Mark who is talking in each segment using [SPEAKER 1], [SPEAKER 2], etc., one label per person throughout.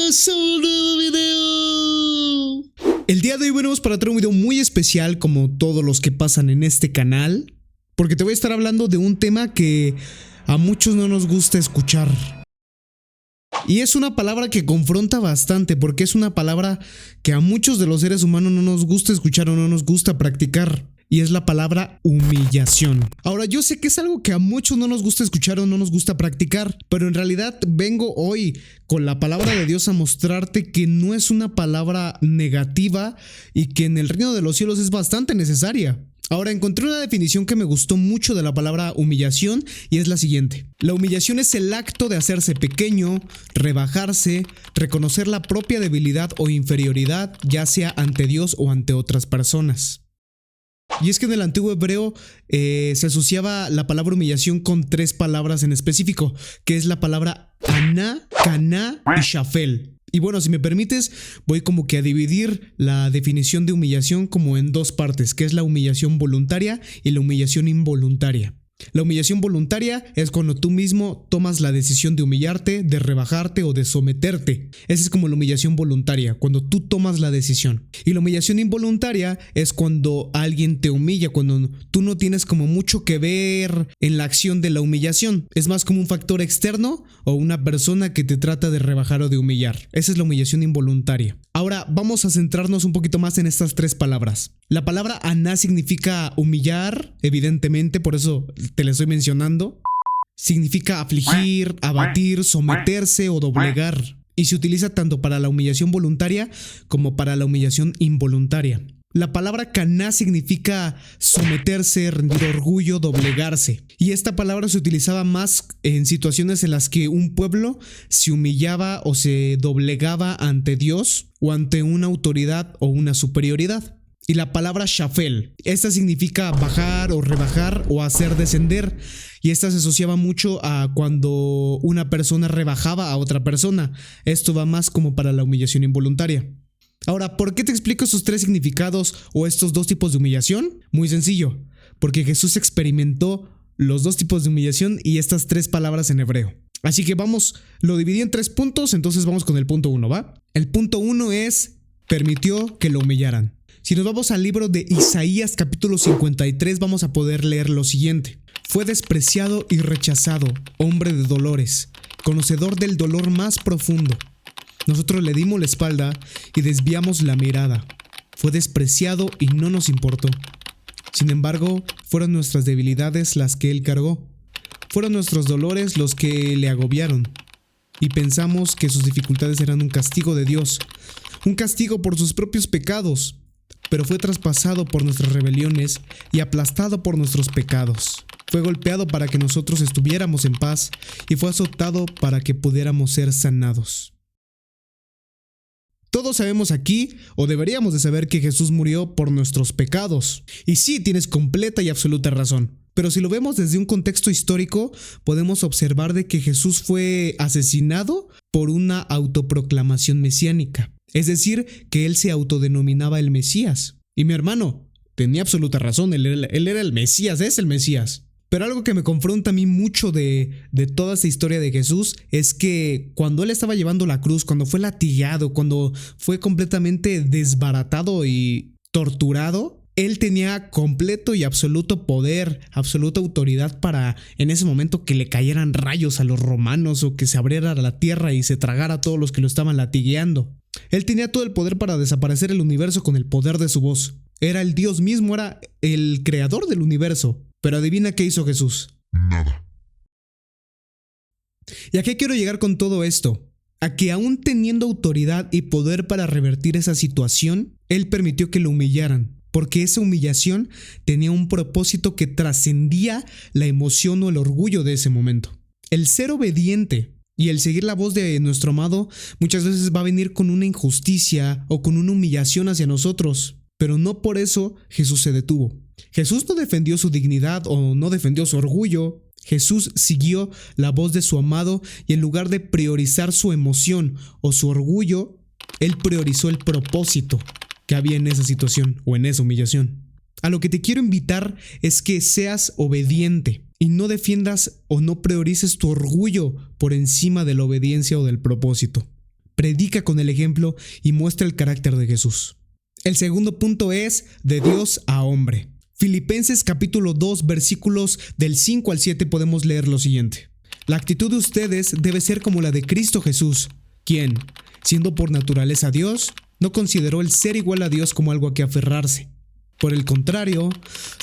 [SPEAKER 1] bienvenidos a un nuevo video. El día de hoy venimos para traer un video muy especial, como todos los que pasan en este canal, porque te voy a estar hablando de un tema que a muchos no nos gusta escuchar. Y es una palabra que confronta bastante, porque es una palabra que a muchos de los seres humanos no nos gusta escuchar o no nos gusta practicar. Y es la palabra humillación. Ahora, yo sé que es algo que a muchos no nos gusta escuchar o no nos gusta practicar, pero en realidad vengo hoy con la palabra de Dios a mostrarte que no es una palabra negativa y que en el reino de los cielos es bastante necesaria. Ahora, encontré una definición que me gustó mucho de la palabra humillación y es la siguiente. La humillación es el acto de hacerse pequeño, rebajarse, reconocer la propia debilidad o inferioridad, ya sea ante Dios o ante otras personas. Y es que en el antiguo hebreo se asociaba la palabra humillación con tres palabras en específico, que es la palabra aná, caná y shafel. Y bueno, si me permites, voy como que a dividir la definición de humillación como en dos partes, que es la humillación voluntaria y la humillación involuntaria. La humillación voluntaria es cuando tú mismo tomas la decisión de humillarte, de rebajarte o de someterte. Esa es como la humillación voluntaria, cuando tú tomas la decisión. Y la humillación involuntaria es cuando alguien te humilla, cuando tú no tienes como mucho que ver en la acción de la humillación. Es más como un factor externo o una persona que te trata de rebajar o de humillar. Esa es la humillación involuntaria. Ahora vamos a centrarnos un poquito más en estas tres palabras. La palabra aná significa humillar, evidentemente, por eso te la estoy mencionando. Significa afligir, abatir, someterse o doblegar. Y se utiliza tanto para la humillación voluntaria como para la humillación involuntaria. La palabra caná significa someterse, rendir orgullo, doblegarse. Y esta palabra se utilizaba más en situaciones en las que un pueblo se humillaba o se doblegaba ante Dios o ante una autoridad o una superioridad. Y la palabra shafel, esta significa bajar o rebajar o hacer descender. Y esta se asociaba mucho a cuando una persona rebajaba a otra persona. Esto va más como para la humillación involuntaria. Ahora, ¿por qué te explico estos tres significados o estos dos tipos de humillación? Muy sencillo, porque Jesús experimentó los dos tipos de humillación y estas tres palabras en hebreo. Así que vamos, lo dividí en tres puntos, entonces vamos con el punto 1, ¿va? El punto 1 es, permitió que lo humillaran. Si nos vamos al libro de Isaías capítulo 53, vamos a poder leer lo siguiente. Fue despreciado y rechazado, hombre de dolores, conocedor del dolor más profundo. Nosotros le dimos la espalda y desviamos la mirada. Fue despreciado y no nos importó. Sin embargo, fueron nuestras debilidades las que él cargó. Fueron nuestros dolores los que le agobiaron. Y pensamos que sus dificultades eran un castigo de Dios, un castigo por sus propios pecados. Pero fue traspasado por nuestras rebeliones y aplastado por nuestros pecados. Fue golpeado para que nosotros estuviéramos en paz y fue azotado para que pudiéramos ser sanados. Todos sabemos aquí, o deberíamos de saber, que Jesús murió por nuestros pecados. Y sí, tienes completa y absoluta razón. Pero si lo vemos desde un contexto histórico, podemos observar de que Jesús fue asesinado por una autoproclamación mesiánica. Es decir, que él se autodenominaba el Mesías. Y mi hermano tenía absoluta razón, él era el Mesías, es el Mesías. Pero algo que me confronta a mí mucho de toda esta historia de Jesús es que cuando él estaba llevando la cruz, cuando fue latigado, cuando fue completamente desbaratado y torturado, él tenía completo y absoluto poder, absoluta autoridad para en ese momento que le cayeran rayos a los romanos o que se abriera la tierra y se tragara a todos los que lo estaban latigueando. Él tenía todo el poder para desaparecer el universo con el poder de su voz. Era el Dios mismo, era el creador del universo. Pero adivina qué hizo Jesús.
[SPEAKER 2] Nada.
[SPEAKER 1] ¿Y a qué quiero llegar con todo esto? A que aún teniendo autoridad y poder para revertir esa situación, él permitió que lo humillaran. Porque esa humillación tenía un propósito que trascendía la emoción o el orgullo de ese momento. El ser obediente y el seguir la voz de nuestro amado muchas veces va a venir con una injusticia o con una humillación hacia nosotros. Pero no por eso Jesús se detuvo. Jesús no defendió su dignidad o no defendió su orgullo. Jesús siguió la voz de su amado y en lugar de priorizar su emoción o su orgullo, él priorizó el propósito que había en esa situación o en esa humillación. A lo que te quiero invitar es que seas obediente y no defiendas o no priorices tu orgullo por encima de la obediencia o del propósito. predica con el ejemplo y muestra el carácter de Jesús. El segundo punto es de Dios a hombre. Filipenses capítulo 2 versículos del 5 al 7 podemos leer lo siguiente. La actitud de ustedes debe ser como la de Cristo Jesús, quien, siendo por naturaleza Dios, no consideró el ser igual a Dios como algo a que aferrarse. Por el contrario,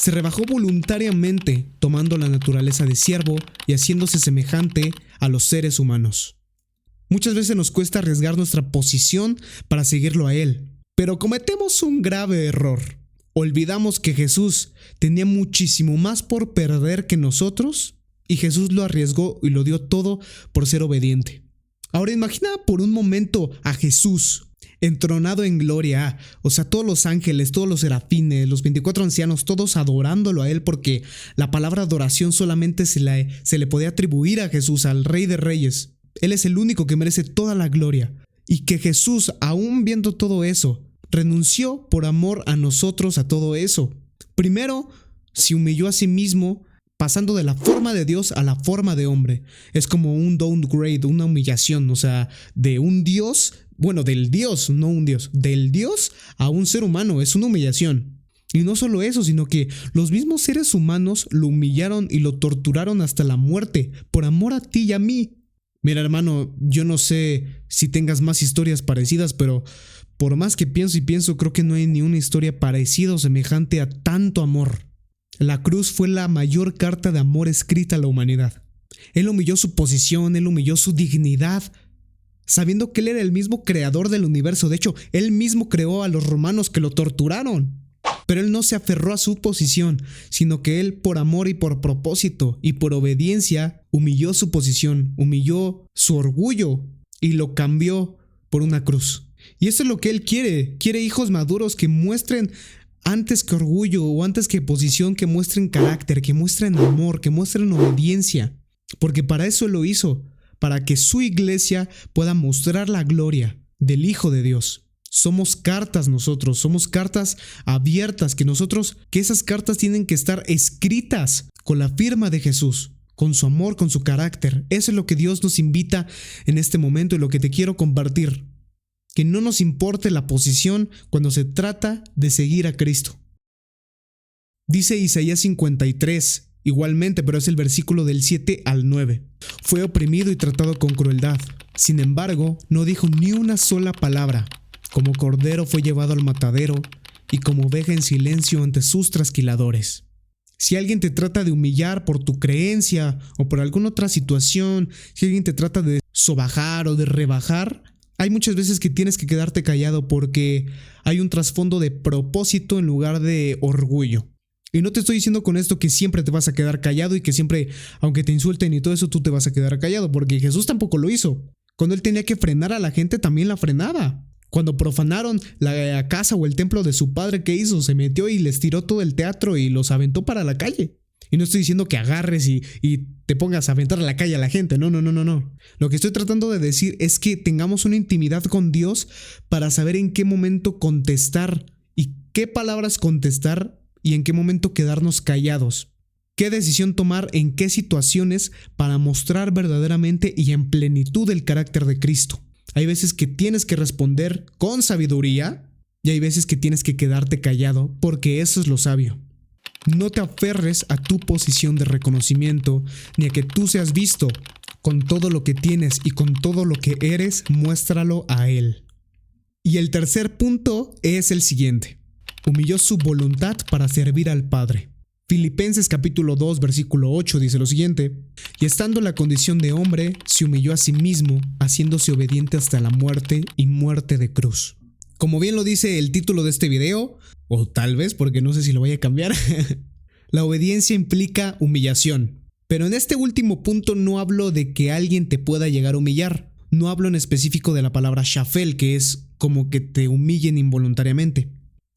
[SPEAKER 1] se rebajó voluntariamente, tomando la naturaleza de siervo y haciéndose semejante a los seres humanos. Muchas veces nos cuesta arriesgar nuestra posición para seguirlo a Él, pero cometemos un grave error. Olvidamos que Jesús tenía muchísimo más por perder que nosotros y Jesús lo arriesgó y lo dio todo por ser obediente. Ahora imagina por un momento a Jesús entronado en gloria, todos los ángeles, todos los serafines, los 24 ancianos, todos adorándolo a Él, porque la palabra adoración solamente se le podía atribuir a Jesús, al Rey de Reyes. Él es el único que merece toda la gloria. Y que Jesús, aún viendo todo eso, renunció por amor a nosotros a todo eso. Primero, se humilló a sí mismo, pasando de la forma de Dios a la forma de hombre. Es como un downgrade, una humillación, de un Dios, del Dios, no un Dios, del Dios a un ser humano, es una humillación. Y no solo eso, sino que los mismos seres humanos lo humillaron y lo torturaron hasta la muerte, por amor a ti y a mí. Mira, hermano, yo no sé si tengas más historias parecidas, pero por más que pienso, creo que no hay ni una historia parecida o semejante a tanto amor. La cruz fue la mayor carta de amor escrita a la humanidad. Él humilló su posición, Él humilló su dignidad, sabiendo que Él era el mismo creador del universo. De hecho, Él mismo creó a los romanos que lo torturaron. Pero Él no se aferró a su posición, sino que Él, por amor y por propósito y por obediencia, humilló su posición, humilló su orgullo y lo cambió por una cruz. Y eso es lo que Él quiere. Quiere hijos maduros que muestren antes que orgullo o antes que posición, que muestren carácter, que muestren amor, que muestren obediencia. Porque para eso Él lo hizo, para que su iglesia pueda mostrar la gloria del Hijo de Dios. Somos cartas nosotros, somos cartas abiertas, que esas cartas tienen que estar escritas con la firma de Jesús, con su amor, con su carácter. Eso es lo que Dios nos invita en este momento y lo que te quiero compartir. Que no nos importe la posición cuando se trata de seguir a Cristo. Dice Isaías 53, igualmente, pero es el versículo del 7 al 9. Fue oprimido y tratado con crueldad. Sin embargo, no dijo ni una sola palabra. Como cordero fue llevado al matadero y como oveja en silencio ante sus trasquiladores. Si alguien te trata de humillar por tu creencia o por alguna otra situación, si alguien te trata de sobajar o de rebajar, hay muchas veces que tienes que quedarte callado porque hay un trasfondo de propósito en lugar de orgullo. Y no te estoy diciendo con esto que siempre te vas a quedar callado y que siempre, aunque te insulten y todo eso, tú te vas a quedar callado, porque Jesús tampoco lo hizo. Cuando Él tenía que frenar a la gente, también la frenaba. Cuando profanaron la casa o el templo de su padre, ¿qué hizo? Se metió y les tiró todo el teatro y los aventó para la calle. Y no estoy diciendo que agarres y te pongas a aventar a la calle a la gente. No. Lo que estoy tratando de decir es que tengamos una intimidad con Dios para saber en qué momento contestar y qué palabras contestar y en qué momento quedarnos callados. Qué decisión tomar en qué situaciones para mostrar verdaderamente y en plenitud el carácter de Cristo. Hay veces que tienes que responder con sabiduría y hay veces que tienes que quedarte callado porque eso es lo sabio. No te aferres a tu posición de reconocimiento ni a que tú seas visto. Con todo lo que tienes y con todo lo que eres, muéstralo a Él. Y el tercer punto es el siguiente. Humilló su voluntad para servir al Padre. Filipenses capítulo 2 versículo 8 dice lo siguiente: y estando en la condición de hombre, se humilló a sí mismo, haciéndose obediente hasta la muerte y muerte de cruz. Como bien lo dice el título de este video, o tal vez porque no sé si lo voy a cambiar, la obediencia implica humillación. Pero en este último punto no hablo de que alguien te pueda llegar a humillar. No hablo en específico de la palabra shafel, que es como que te humillen involuntariamente.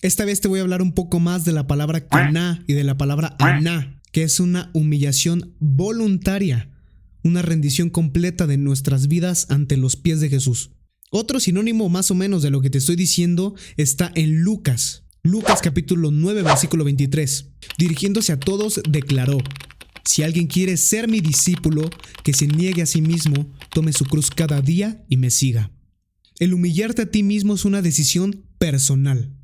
[SPEAKER 1] Esta vez te voy a hablar un poco más de la palabra kaná y de la palabra aná, que es una humillación voluntaria, una rendición completa de nuestras vidas ante los pies de Jesús. Otro sinónimo más o menos de lo que te estoy diciendo está en Lucas. Lucas capítulo 9 versículo 23. Dirigiéndose a todos declaró: si alguien quiere ser mi discípulo, que se niegue a sí mismo, tome su cruz cada día y me siga. El humillarte a ti mismo es una decisión personal.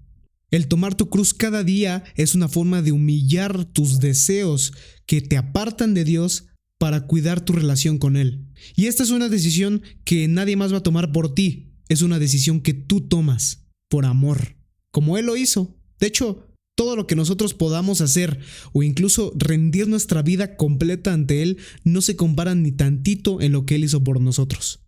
[SPEAKER 1] El tomar tu cruz cada día es una forma de humillar tus deseos que te apartan de Dios para cuidar tu relación con Él. Y esta es una decisión que nadie más va a tomar por ti. Es una decisión que tú tomas por amor, como Él lo hizo. De hecho, todo lo que nosotros podamos hacer o incluso rendir nuestra vida completa ante Él no se compara ni tantito en lo que Él hizo por nosotros.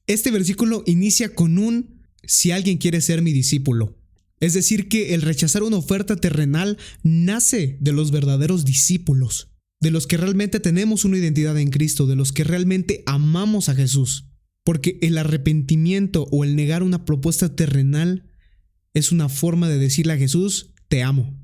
[SPEAKER 1] Este versículo inicia con un si alguien quiere ser mi discípulo. Es decir, que el rechazar una oferta terrenal nace de los verdaderos discípulos, de los que realmente tenemos una identidad en Cristo, de los que realmente amamos a Jesús. Porque el arrepentimiento o el negar una propuesta terrenal es una forma de decirle a Jesús, te amo.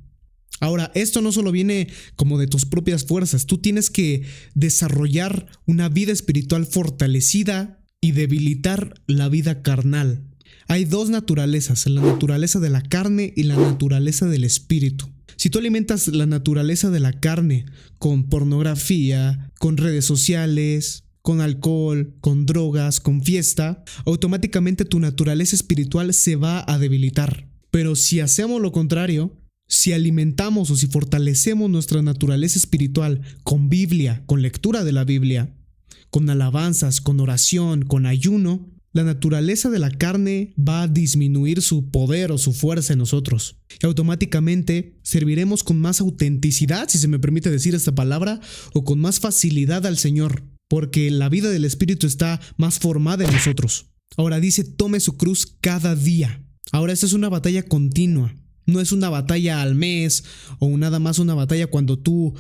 [SPEAKER 1] Ahora, esto no solo viene como de tus propias fuerzas, tú tienes que desarrollar una vida espiritual fortalecida y debilitar la vida carnal. Hay dos naturalezas, la naturaleza de la carne y la naturaleza del espíritu. Si tú alimentas la naturaleza de la carne con pornografía, con redes sociales, con alcohol, con drogas, con fiesta, automáticamente tu naturaleza espiritual se va a debilitar. Pero si hacemos lo contrario, si alimentamos o si fortalecemos nuestra naturaleza espiritual con Biblia, con lectura de la Biblia, con alabanzas, con oración, con ayuno, la naturaleza de la carne va a disminuir su poder o su fuerza en nosotros. Y automáticamente serviremos con más autenticidad, si se me permite decir esta palabra, o con más facilidad al Señor, porque la vida del Espíritu está más formada en nosotros. Ahora dice, tome su cruz cada día. Ahora esta es una batalla continua. No es una batalla al mes o nada más una batalla cuando tú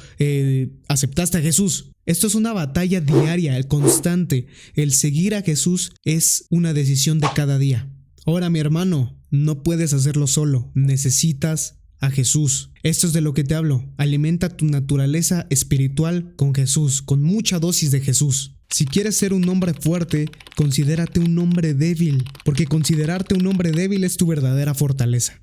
[SPEAKER 1] aceptaste a Jesús. Esto es una batalla diaria, el constante. El seguir a Jesús es una decisión de cada día. Ahora, mi hermano, no puedes hacerlo solo. Necesitas a Jesús. Esto es de lo que te hablo. Alimenta tu naturaleza espiritual con Jesús, con mucha dosis de Jesús. Si quieres ser un hombre fuerte, considérate un hombre débil, porque considerarte un hombre débil es tu verdadera fortaleza.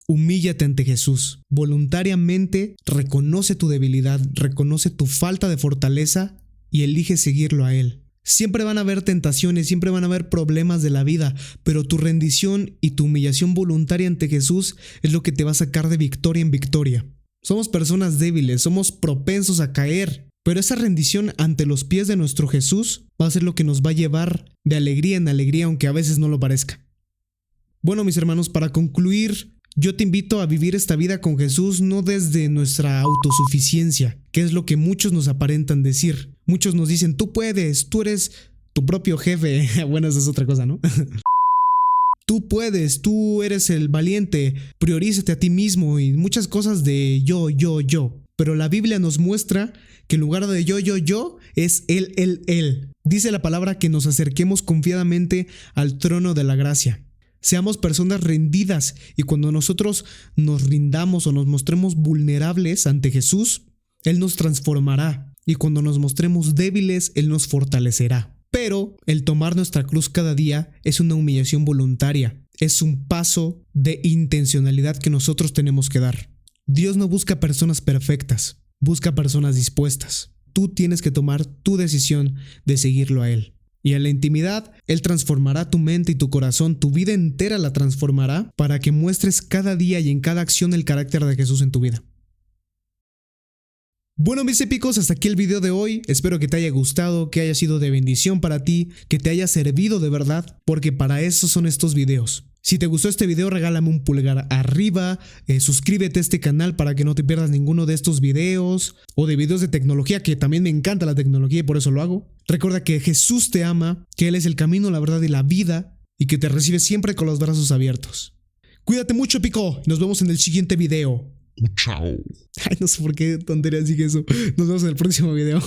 [SPEAKER 1] Humíllate ante Jesús, voluntariamente reconoce tu debilidad, reconoce tu falta de fortaleza y elige seguirlo a Él. Siempre van a haber tentaciones, siempre van a haber problemas de la vida, pero tu rendición y tu humillación voluntaria ante Jesús es lo que te va a sacar de victoria en victoria. Somos personas débiles, somos propensos a caer, pero esa rendición ante los pies de nuestro Jesús va a ser lo que nos va a llevar de alegría en alegría, aunque a veces no lo parezca. Bueno, mis hermanos, para concluir, yo te invito a vivir esta vida con Jesús no desde nuestra autosuficiencia, que es lo que muchos nos aparentan decir. Muchos nos dicen, tú puedes, tú eres tu propio jefe. Bueno, esa es otra cosa, ¿no? Tú puedes, tú eres el valiente, priorízate a ti mismo y muchas cosas de yo. Pero la Biblia nos muestra que en lugar de yo, es él. Dice la palabra que nos acerquemos confiadamente al trono de la gracia. Seamos personas rendidas y cuando nosotros nos rindamos o nos mostremos vulnerables ante Jesús, Él nos transformará y cuando nos mostremos débiles, Él nos fortalecerá. Pero el tomar nuestra cruz cada día es una humillación voluntaria, es un paso de intencionalidad que nosotros tenemos que dar. Dios no busca personas perfectas, busca personas dispuestas. Tú tienes que tomar tu decisión de seguirlo a Él. Y en la intimidad, Él transformará tu mente y tu corazón, tu vida entera la transformará para que muestres cada día y en cada acción el carácter de Jesús en tu vida. Bueno, mis épicos, hasta aquí el video de hoy. Espero que te haya gustado, que haya sido de bendición para ti, que te haya servido de verdad, porque para eso son estos videos. Si te gustó este video, regálame un pulgar arriba, suscríbete a este canal para que no te pierdas ninguno de estos videos o de videos de tecnología, que también me encanta la tecnología y por eso lo hago. Recuerda que Jesús te ama, que Él es el camino, la verdad y la vida y que te recibe siempre con los brazos abiertos. Cuídate mucho, Pico, nos vemos en el siguiente video.
[SPEAKER 2] Chao.
[SPEAKER 1] Ay, no sé por qué tonterías dije eso. Nos vemos en el próximo video.